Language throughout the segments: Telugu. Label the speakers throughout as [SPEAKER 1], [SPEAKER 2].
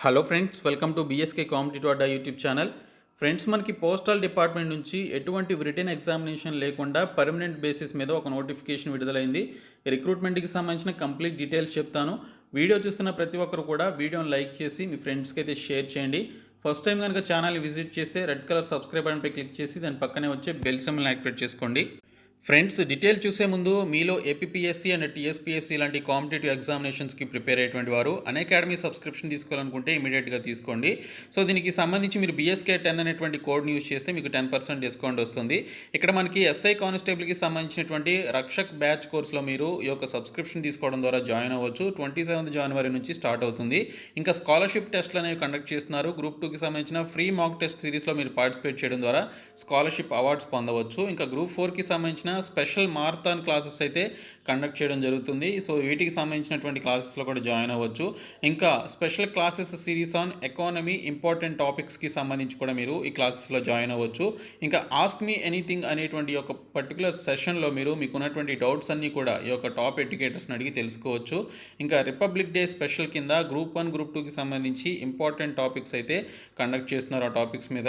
[SPEAKER 1] Hello friends, welcome to BSK competitive Adda YouTube channel. Friends, మనకి పోస్టల్ డిపార్ట్మెంట్ నుంచి ఎటువంటి రిటన్ ఎగ్జామినేషన్ లేకుండా పర్మనెంట్ బేసిస్ మీద ఒక నోటిఫికేషన్ విడుదలైంది. రిక్రూట్మెంట్కి సంబంధించిన కంప్లీట్ డీటెయిల్స్ చెప్తాను. వీడియో చూస్తున్న ప్రతి ఒక్కరు కూడా వీడియోని లైక్ చేసి మీ ఫ్రెండ్స్కి అయితే షేర్ చేయండి. ఫస్ట్ టైం కనుక ఛానల్ని విజిట్ చేస్తే రెడ్ కలర్ సబ్స్క్రైబ్ బటన్పై క్లిక్ చేసి దాని పక్కనే వచ్చే బెల్ సింబల్ని యాక్టివేట్ చేసుకోండి. ఫ్రెండ్స్, డీటెయిల్ చూసే ముందు మీలో ఏపీఎస్సీ అండ్ టీఎస్పీఎస్సీ లాంటి కాంపిటేటివ్ ఎగ్జామినేషన్స్కి ప్రిపేర్ అయ్యేటువంటి వారు అకాడమీ సబ్స్క్రిప్షన్ తీసుకోవాలనుకుంటే ఇమీడియట్గా తీసుకోండి. సో దీనికి సంబంధించి మీరు BSK 10 అనేటువంటి కోడ్ని యూజ్ చేస్తే మీకు 10% డిస్కౌంట్ వస్తుంది. ఇక్కడ మనకి SI కానిస్టేబుల్కి సంబంధించినటువంటి రక్షక్ బ్యాచ్ కోర్సులో మీరు ఈ యొక్క సబ్స్క్రిప్షన్ తీసుకోవడం ద్వారా జాయిన్ అవ్వచ్చు. 27 జనవరి నుంచి స్టార్ట్ అవుతుంది. ఇంకా స్కాలర్షిప్ టెస్ట్లు అనేవి కండక్ట్ చేస్తున్నారు. గ్రూప్ 2కి సంబంధించిన ఫ్రీ మాక్ టెస్ట్ సిరీస్లో మీరు పార్టిసిపేట్ చేయడం ద్వారా స్కాలర్షిప్ అవార్డ్స్ పొందవచ్చు. ఇంకా గ్రూప్ 4కి సంబంధించిన స్పెషల్ మారథాన్ క్లాసెస్ అయితే కండక్ట్ చేయడం జరుగుతుంది. సో వీటికి సంబంధించినటువంటి క్లాసెస్లో కూడా జాయిన్ అవ్వచ్చు. ఇంకా special classes series on economy important టాపిక్స్కి సంబంధించి కూడా మీరు ఈ క్లాసెస్లో జాయిన్ అవ్వచ్చు. ఇంకా ఆస్క్ మీ ఎనీథింగ్ అనేటువంటి ఒక పర్టికులర్ సెషన్లో మీరు మీకు ఉన్నటువంటి డౌట్స్ అన్నీ కూడా ఈ యొక్క టాప్ ఎడ్యుకేటర్స్ని అడిగి తెలుసుకోవచ్చు. ఇంకా రిపబ్లిక్ డే స్పెషల్ కింద గ్రూప్ 1 గ్రూప్ 2కి సంబంధించి ఇంపార్టెంట్ టాపిక్స్ అయితే కండక్ట్ చేస్తున్నారు. ఆ టాపిక్స్ మీద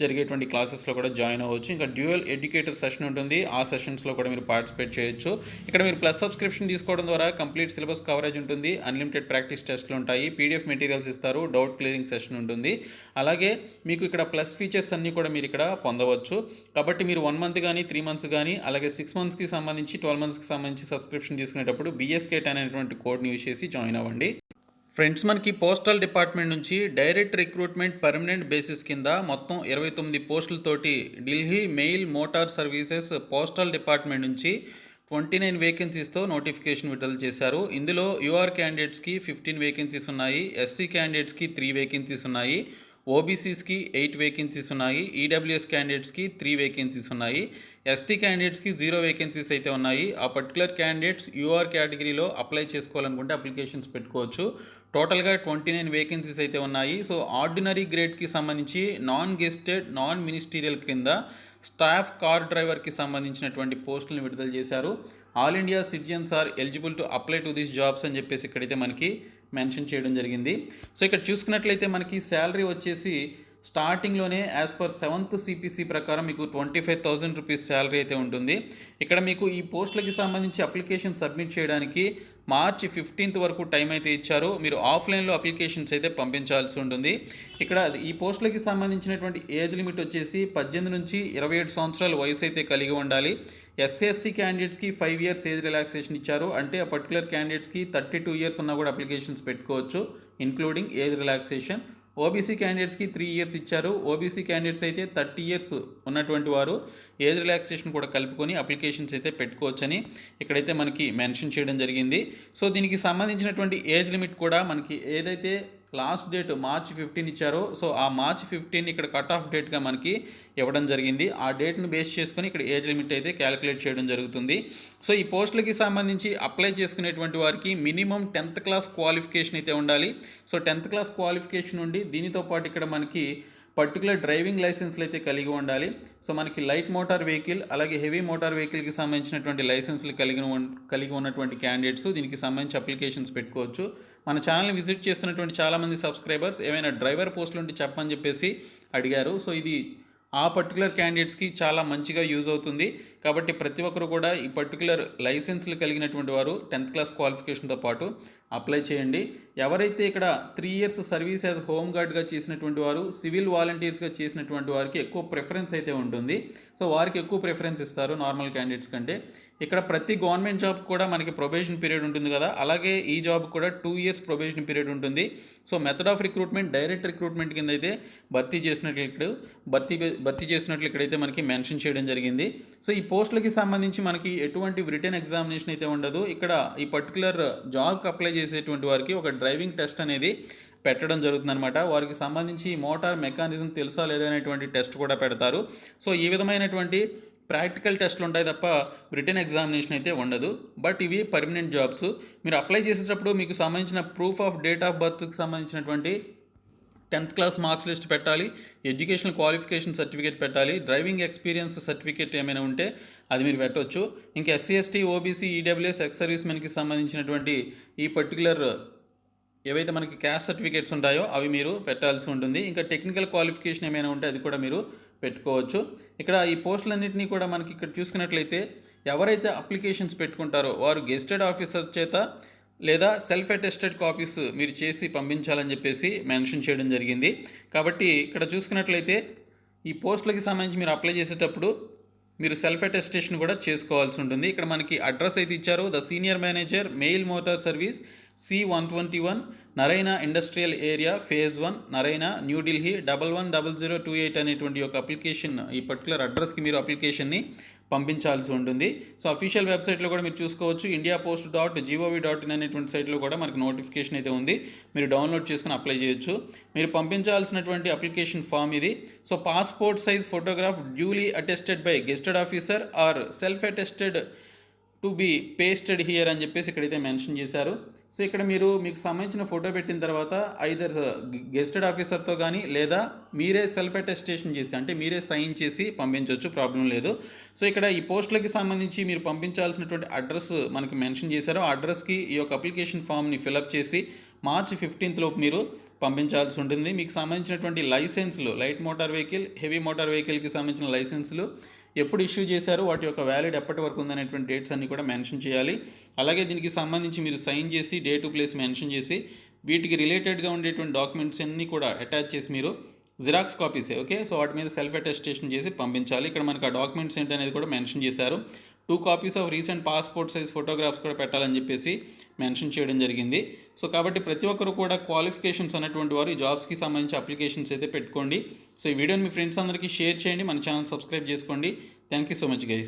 [SPEAKER 1] జరిగేటువంటి క్లాసెస్లో కూడా జాయిన్ అవ్వచ్చు. ఇంకా డ్యూయల్ ఎడ్యుకేటర్ సెషన్ ఉంటుంది. ఆ సెషన్స్లో కూడా మీరు పార్టిసిపేట్ చేయొచ్చు. ఇక్కడ మీరు ప్లస్ సబ్స్క్రిప్షన్ తీసుకోవడం ద్వారా కంప్లీట్ సిలబస్ కవరేజ్ ఉంటుంది. అన్లిమిటెడ్ ప్రాక్టీస్ టెస్ట్లు ఉంటాయి. PDF మెటీరియల్స్ ఇస్తారు. డౌట్ క్లియరింగ్ సెషన్ ఉంటుంది. అలాగే మీకు ఇక్కడ ప్లస్ ఫీచర్స్ అన్నీ కూడా మీరు ఇక్కడ పొందవచ్చు. కాబట్టి మీరు 1 మంత్ కానీ 3 మంత్స్ కానీ అలాగే 6 మంత్స్కి సంబంధించి 12 మంత్స్కి సంబంధించి సబ్స్క్రిప్షన్ తీసుకునేటప్పుడు BSK 10 అనేటువంటి కోడ్ని యూజ్ చేసి జాయిన్ అవ్వండి. ఫ్రెండ్స్, మనకి పోస్టల్ డిపార్ట్మెంట్ నుంచి డైరెక్ట్ రిక్రూట్మెంట్ పర్మనెంట్ బేసిస్ కింద మొత్తం 29 పోస్టులతోటి Delhi mail motor services postal department నుంచి 29 వేకెన్సీస్తో నోటిఫికేషన్ విడుదల చేశారు. ఇందులో UR క్యాండిడేట్స్కి 15 వేకెన్సీస్ ఉన్నాయి. SC క్యాండిడేట్స్కి 3 వేకెన్సీస్ ఉన్నాయి. OBCస్కి 8 వేకెన్సీస్ ఉన్నాయి. EWS క్యాండిడేట్స్కి 3 వేకెన్సీస్ ఉన్నాయి. ST క్యాండిడేట్స్కి 0 వేకెన్సీస్ అయితే ఉన్నాయి. ఆ పర్టికులర్ క్యాండిడేట్స్ UR కేటగిరీలో అప్లై చేసుకోవాలనుకుంటే అప్లికేషన్స్ పెట్టుకోవచ్చు. టోటల్గా 29 వేకెన్సీస్ అయితే ఉన్నాయి. సో ఆర్డినరీ గ్రేడ్కి సంబంధించి నాన్ గెస్టెడ్ నాన్ మినిస్టీరియల్ కింద స్టాఫ్ కార్ డ్రైవర్కి సంబంధించినటువంటి పోస్టులను విడుదల చేశారు. All India citizens are eligible to apply to these jobs అని చెప్పేసి ఇక్కడైతే మనకి మెన్షన్ చేయడం జరిగింది. సో ఇక్కడ చూసుకున్నట్లయితే మనకి శాలరీ వచ్చేసి స్టార్టింగ్లోనే యాజ్ పర్ 7th CPC ప్రకారం మీకు 25,000 రూపీస్ శాలరీ అయితే ఉంటుంది. ఇక్కడ మీకు ఈ పోస్టులకి సంబంధించి అప్లికేషన్ సబ్మిట్ చేయడానికి మార్చి 15th వరకు టైం అయితే ఇచ్చారు. మీరు ఆఫ్లైన్లో అప్లికేషన్స్ అయితే పంపించాల్సి ఉంటుంది. ఇక్కడ ఈ పోస్టులకి సంబంధించినటువంటి ఏజ్ లిమిట్ వచ్చేసి 18 నుంచి 27 సంవత్సరాల వయసు అయితే కలిగి ఉండాలి. SC/ST క్యాండిడేట్స్కి 5 years ఏజ్ రిలాక్సేషన్ ఇచ్చారు. అంటే ఆ పర్టికులర్ క్యాండిడేట్స్కి 32 years ఉన్నా కూడా అప్లికేషన్స్ పెట్టుకోవచ్చు, ఇన్క్లూడింగ్ ఏజ్ రిలాక్సేషన్. OBC క్యాండిడేట్స్కి 3 years ఇచ్చారు. OBC క్యాండిడేట్స్ అయితే 30 years ఉన్నటువంటి వారు ఏజ్ రిలాక్సేషన్ కూడా కలుపుకొని అప్లికేషన్స్ అయితే పెట్టుకోవచ్చని ఇక్కడైతే మనకి మెన్షన్ చేయడం జరిగింది. సో దీనికి సంబంధించినటువంటి ఏజ్ లిమిట్ కూడా మనకి ఏదైతే లాస్ట్ డేట్ మార్చి 15 ఇచ్చారో, సో ఆ మార్చి 15 ఇక్కడ కట్ ఆఫ్ డేట్గా మనకి ఇవ్వడం జరిగింది. ఆ డేట్ను బేస్ చేసుకొని ఇక్కడ ఏజ్ లిమిట్ అయితే క్యాలిక్యులేట్ చేయడం జరుగుతుంది. సో ఈ పోస్టులకి సంబంధించి అప్లై చేసుకునేటువంటి వారికి మినిమం 10th క్లాస్ క్వాలిఫికేషన్ అయితే ఉండాలి. సో 10th క్లాస్ క్వాలిఫికేషన్ ఉండి దీనితో పాటు ఇక్కడ మనకి పర్టికులర్ డ్రైవింగ్ లైసెన్స్లు అయితే కలిగి ఉండాలి. సో మనకి లైట్ మోటార్ వెహికల్ అలాగే హెవీ మోటార్ వెహికల్కి సంబంధించినటువంటి లైసెన్స్లు కలిగి ఉన్నటువంటి క్యాండిడేట్స్ దీనికి సంబంధించి అప్లికేషన్స్ పెట్టుకోవచ్చు. మన ఛానల్ని విజిట్ చేస్తున్నటువంటి చాలామంది సబ్స్క్రైబర్స్ ఏమైనా డ్రైవర్ పోస్టులు ఉంటే చెప్పని చెప్పేసి అడిగారు. సో ఇది ఆ పర్టికులర్ క్యాండిడేట్స్కి చాలా మంచిగా యూజ్ అవుతుంది. కాబట్టి ప్రతి ఒక్కరు కూడా ఈ పర్టికులర్ లైసెన్స్లు కలిగినటువంటి వారు 10th క్లాస్ క్వాలిఫికేషన్తో పాటు అప్లై చేయండి. ఎవరైతే ఇక్కడ 3 years సర్వీస్ యాజ్ హోమ్ గార్డ్గా చేసినటువంటి వారు, సివిల్ వాలంటీర్స్గా చేసినటువంటి వారికి ఎక్కువ ప్రిఫరెన్స్ అయితే ఉంటుంది. సో వారికి ఎక్కువ ప్రిఫరెన్స్ ఇస్తారు నార్మల్ క్యాండిడేట్స్ కంటే. ఇక్కడ ప్రతి గవర్నమెంట్ జాబ్ కూడా మనకి ప్రొబేషన్ పీరియడ్ ఉంటుంది కదా, అలాగే ఈ జాబ్ కూడా 2 years ప్రొబేషన్ పీరియడ్ ఉంటుంది. So method of recruitment direct recruitment కింద అయితే భర్తీ చేసినట్లు ఇక్కడైతే మనకి మెన్షన్ చేయడం జరిగింది. సో ఈ పోస్టులకి సంబంధించి మనకి ఎటువంటి రిటన్ ఎగ్జామినేషన్ అయితే ఉండదు. ఇక్కడ ఈ పర్టికులర్ జాబ్కి అప్లై చేసేటువంటి వారికి ఒక డ్రైవింగ్ టెస్ట్ అనేది పెట్టడం జరుగుతుందన్నమాట. వారికి సంబంధించి మోటార్ మెకానిజం తెలుసా లేదనేటువంటి టెస్ట్ కూడా పెడతారు. సో ఈ విధమైనటువంటి ప్రాక్టికల్ టెస్ట్లు ఉంటాయి తప్ప రిటన్ ఎగ్జామినేషన్ అయితే ఉండదు. బట్ ఇవి పర్మనెంట్ జాబ్స్. మీరు అప్లై చేసేటప్పుడు మీకు సంబంధించిన ప్రూఫ్ ఆఫ్ డేట్ ఆఫ్ బర్త్కి సంబంధించినటువంటి 10th క్లాస్ మార్క్స్ లిస్ట్ పెట్టాలి, ఎడ్యుకేషనల్ క్వాలిఫికేషన్ సర్టిఫికేట్ పెట్టాలి, డ్రైవింగ్ ఎక్స్పీరియన్స్ సర్టిఫికేట్ ఏమైనా ఉంటే అది మీరు పెట్టవచ్చు. ఇంకా SC/ST OBC EWS ex service మెన్కి సంబంధించినటువంటి ఈ పర్టికులర్ ఏవైతే మనకి క్యాస్ట్ సర్టిఫికేట్స్ ఉంటాయో అవి మీరు పెట్టాల్సి ఉంటుంది. ఇంకా టెక్నికల్ క్వాలిఫికేషన్ ఏమైనా ఉంటే అది కూడా మీరు పెట్టుకోవచ్చు. ఇక్కడ ఈ పోస్టులన్నింటినీ కూడా మనకి ఇక్కడ చూసుకున్నట్లయితే ఎవరైతే అప్లికేషన్స్ పెట్టుకుంటారో వారు గెస్టెడ్ ఆఫీసర్ చేత లేదా సెల్ఫ్ అటెస్టెడ్ కాపీస్ మీరు చేసి పంపించాలని చెప్పేసి మెన్షన్ చేయడం జరిగింది. కాబట్టి ఇక్కడ చూసుకున్నట్లయితే ఈ పోస్టులకి సంబంధించి మీరు అప్లై చేసేటప్పుడు మీరు సెల్ఫ్ అటెస్టేషన్ కూడా చేసుకోవాల్సి ఉంటుంది. ఇక్కడ మనకి అడ్రస్ అయితే ఇచ్చారు. The senior manager mail motor service C121 Naraina industrial area phase 1 Naraina New Delhi 110028 అనేటువంటి ఒక అప్లికేషన్ ఈ పర్టికులర్ అడ్రస్కి మీరు అప్లికేషన్ని పంపించాల్సి ఉంటుంది. సో అఫీషియల్ వెబ్సైట్లో కూడా మీరు చూసుకోవచ్చు. indiapost.gov.in అనేటువంటి సైట్లో కూడా మనకు నోటిఫికేషన్ అయితే ఉంది. మీరు డౌన్లోడ్ చేసుకుని అప్లై చేయొచ్చు. మీరు పంపించాల్సినటువంటి అప్లికేషన్ ఫామ్ ఇది. So passport size photograph duly attested by gazetted officer or self attested to be pasted here అని చెప్పేసి ఇక్కడైతే మెన్షన్ చేశారు. సో ఇక్కడ మీకు సంబంధించిన ఫోటో పెట్టిన తర్వాత ఐదర్ గెస్టెడ్ ఆఫీసర్తో కానీ లేదా మీరే సెల్ఫ్ అటెస్టేషన్ చేసి అంటే మీరే సైన్ చేసి పంపించవచ్చు, ప్రాబ్లం లేదు. సో ఇక్కడ ఈ పోస్టులకి సంబంధించి మీరు పంపించాల్సినటువంటి అడ్రస్ మనకు మెన్షన్ చేశారు. ఆ అడ్రస్కి ఈ యొక్క అప్లికేషన్ ఫామ్ని ఫిలప్ చేసి మార్చి 15th లోపు మీరు పంపించాల్సి ఉంటుంది. మీకు సంబంధించినటువంటి లైసెన్స్లు light motor vehicle, heavy motor వెహికల్కి సంబంధించిన లైసెన్స్లు ఎప్పుడు ఇష్యూ చేశారు, వాటి యొక్క వ్యాలిడ్ ఎప్పటి వరకు ఉందనేటువంటి డేట్స్ అన్నీ కూడా మెన్షన్ చేయాలి. అలాగే దీనికి సంబంధించి మీరు సైన్ చేసి డే టు ప్లేస్ మెన్షన్ చేసి వీటికి రిలేటెడ్గా ఉండేటువంటి డాక్యుమెంట్స్ అన్నీ కూడా అటాచ్ చేసి మీరు జిరాక్స్ కాపీసే ఓకే. సో వాటి మీద సెల్ఫ్ అటెస్టేషన్ చేసి పంపించాలి. ఇక్కడ మనకు ఆ డాక్యుమెంట్స్ ఏంటనేది కూడా మెన్షన్ చేశారు. 2 copies of recent passport size photographs కూడా పెట్టాలని చెప్పేసి మెన్షన్ చేయడం జరిగింది. సో కాబట్టి ప్రతి ఒక్కరు కూడా క్వాలిఫికేషన్స్ అనేటువంటి వారు ఈ జాబ్స్కి సంబంధించి అప్లికేషన్స్ అయితే పెట్టుకోండి. సో ఈ వీడియోని మీ ఫ్రెండ్స్ అందరికీ షేర్ చేయండి. మన ఛానల్ సబ్స్క్రైబ్ చేసుకోండి. Thank you so much guys.